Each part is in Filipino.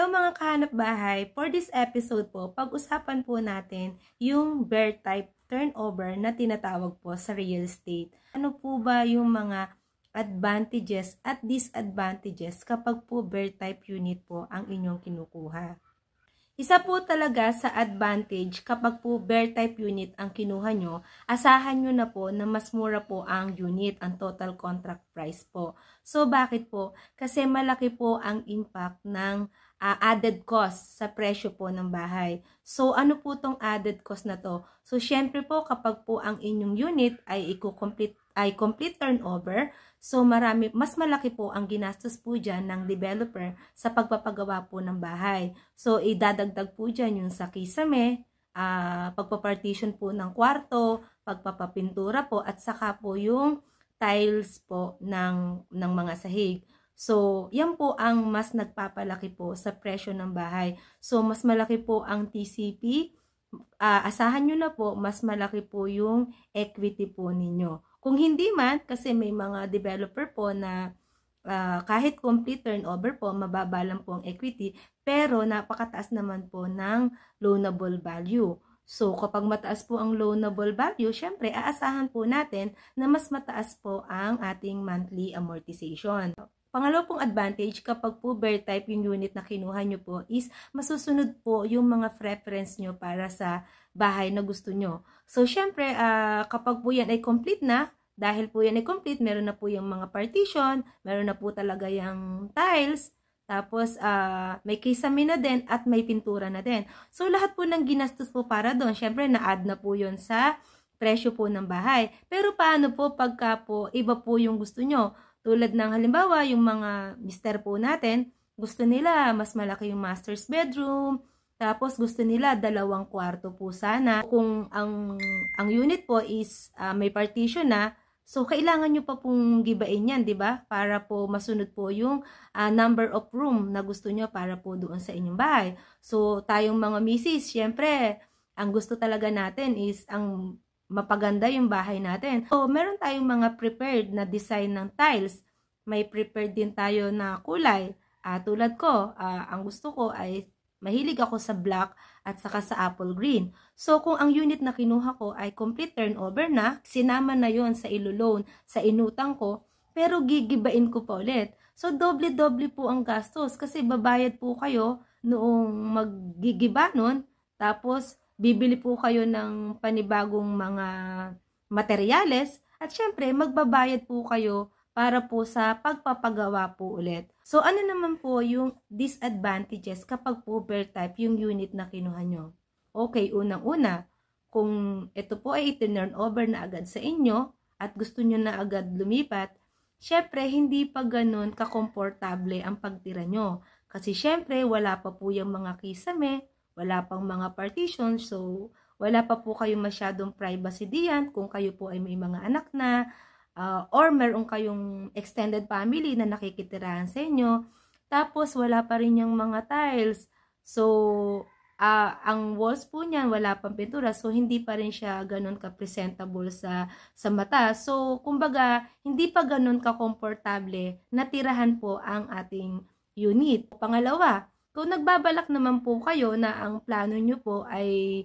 Hello mga kahanap bahay, for this episode po, pag-usapan po natin yung bear type turnover na tinatawag po sa real estate. Ano po ba yung mga advantages at disadvantages kapag po bear type unit po ang inyong kinukuha? Isa po talaga sa advantage kapag po bear type unit ang kinuha nyo, asahan nyo na po na mas mura po ang unit, ang total contract price po. So bakit po? Kasi malaki po ang impact ng added cost sa presyo po ng bahay. So ano po tong added cost na to? So syempre po kapag po ang inyong unit ay complete turnover, so mas malaki po ang ginastos po dyan ng developer sa pagpapagawa po ng bahay. So idadagdag po dyan yung sa kisame, pagpapartition po ng kwarto, pagpapapintura po, at saka po yung tiles po ng mga sahig. So, yan po ang mas nagpapalaki po sa presyo ng bahay. So, mas malaki po ang TCP. Asahan nyo na po, mas malaki po yung equity po ninyo. Kung hindi man, kasi may mga developer po na kahit complete turnover po, mababa lang po ang equity, pero napakataas naman po ng loanable value. So, kapag mataas po ang loanable value, syempre, aasahan po natin na mas mataas po ang ating monthly amortization. Pangalawa pong advantage kapag po bear type yung unit na kinuha nyo po is masusunod po yung mga preference nyo para sa bahay na gusto nyo. So, syempre, kapag po yan ay complete na, dahil po yan ay complete, meron na po yung mga partition, meron na po talaga yung tiles, tapos may kisame na din at may pintura na din. So, lahat po ng ginastos po para doon, syempre, na-add na po yun sa presyo po ng bahay. Pero paano po pagka po iba po yung gusto nyo? Tulad ng halimbawa, yung mga mister po natin, gusto nila mas malaki yung master's bedroom, tapos gusto nila 2 kwarto po sana. Kung ang unit po is may partition na, so kailangan nyo pa pong gibain yan, di ba? Para po masunod po yung number of room na gusto nyo para po doon sa inyong bahay. So tayong mga misis, syempre, ang gusto talaga natin is ang mapaganda yung bahay natin. So, meron tayong mga prepared na design ng tiles. May prepared din tayo na kulay. Tulad ko, ang gusto ko ay mahilig ako sa black at saka sa apple green. So, kung ang unit na kinuha ko ay complete turnover na, sinama na yon sa ilo-loan, sa inutang ko, pero gigibain ko pa ulit. So, doble-doble po ang gastos kasi babayad po kayo noong maggigiba nun, tapos bibili po kayo ng panibagong mga materyales at syempre magbabayad po kayo para po sa pagpapagawa po ulit. So ano naman po yung disadvantages kapag po bear type yung unit na kinuha nyo? Okay, unang-una, kung ito po ay i-turn over na agad sa inyo at gusto nyo na agad lumipat, syempre hindi pa ganun kakomportable ang pagtira nyo. Kasi syempre wala pa po yung mga kisame, wala pang mga partition, so wala pa po kayong masyadong privacy diyan kung kayo po ay may mga anak na or meron kayong extended family na nakikitirahan sa inyo. Tapos wala pa rin yung mga tiles. So ang walls po niyan wala pang pintura, so hindi pa rin siya ganun ka-presentable sa mata. So kumbaga hindi pa ganun ka-komportable na tirahan po ang ating unit. Pangalawa, kung nagbabalak naman po kayo na ang plano nyo po ay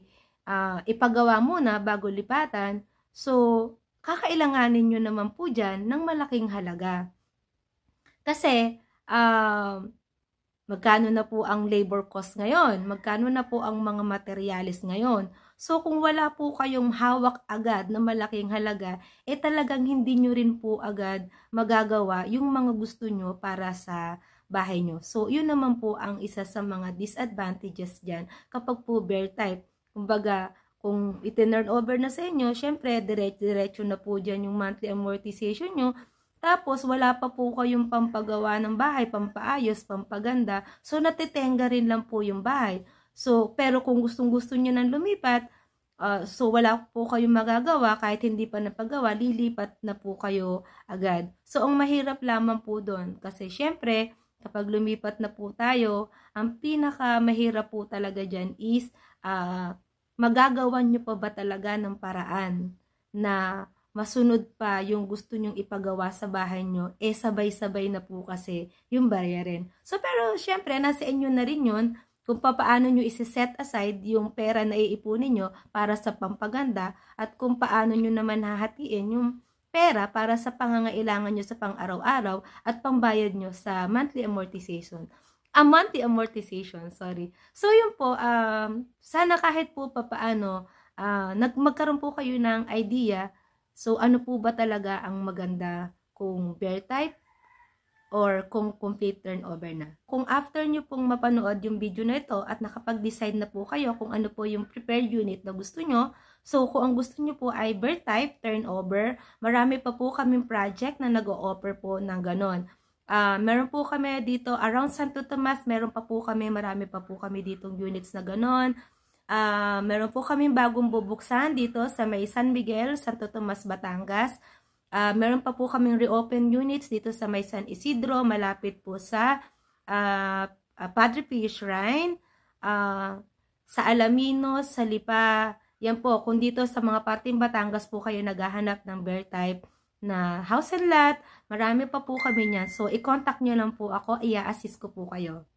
ipagawa muna bago lipatan, so kakailanganin nyo naman po dyan ng malaking halaga. Kasi magkano na po ang labor cost ngayon? Magkano na po ang mga materialis ngayon? So kung wala po kayong hawak agad na malaking halaga, talagang hindi nyo rin po agad magagawa yung mga gusto nyo para sa bahay nyo. So, yun naman po ang isa sa mga disadvantages dyan kapag po bear type. Kumbaga, kung i-turn over na sa inyo, syempre, diretso na po dyan yung monthly amortization nyo. Tapos, wala pa po kayong pampagawa ng bahay, pampaayos, pampaganda. So, natitenga rin lang po yung bahay. So, pero kung gustong-gusto nyo nang lumipat, so wala po kayong magagawa kahit hindi pa napagawa, lilipat na po kayo agad. So, ang mahirap lamang po doon kasi syempre, kapag lumipat na po tayo, ang pinakamahirap po talaga dyan is magagawan nyo pa ba talaga ng paraan na masunod pa yung gusto nyong ipagawa sa bahay nyo, sabay-sabay na po kasi yung bayarin. So, pero syempre, nasa inyo na rin yun kung paano nyo isi-set aside yung pera na iipunin nyo para sa pampaganda at kung paano nyo naman hahatiin yung pera para sa pangangailangan nyo sa pang-araw-araw at pangbayad nyo sa monthly amortization. Sorry. So, yun po, sana kahit po papaano, magkaroon po kayo ng idea. So, ano po ba talaga ang maganda kung bear type or kung complete turnover na. Kung after nyo pong mapanood yung video na ito at nakapag-decide na po kayo kung ano po yung prepared unit na gusto nyo, so kung ang gusto nyo po ay bear type, turnover, marami pa po kaming project na nag-o-offer po ng ganon. Meron po kami dito around Santo Tomas, marami pa po kami ditong units na ganon. Meron po kaming bagong bubuksan dito sa may San Miguel, Santo Tomas, Batangas. Meron pa po kaming reopen units dito sa may San Isidro, malapit po sa Padre Pio Shrine, sa Alaminos, sa Lipa. Yan po, kung dito sa mga parting Batangas po kayo naghahanap ng bear type na house and lot, marami pa po kami niyan. So, i-contact nyo lang po ako, i-assist ko po kayo.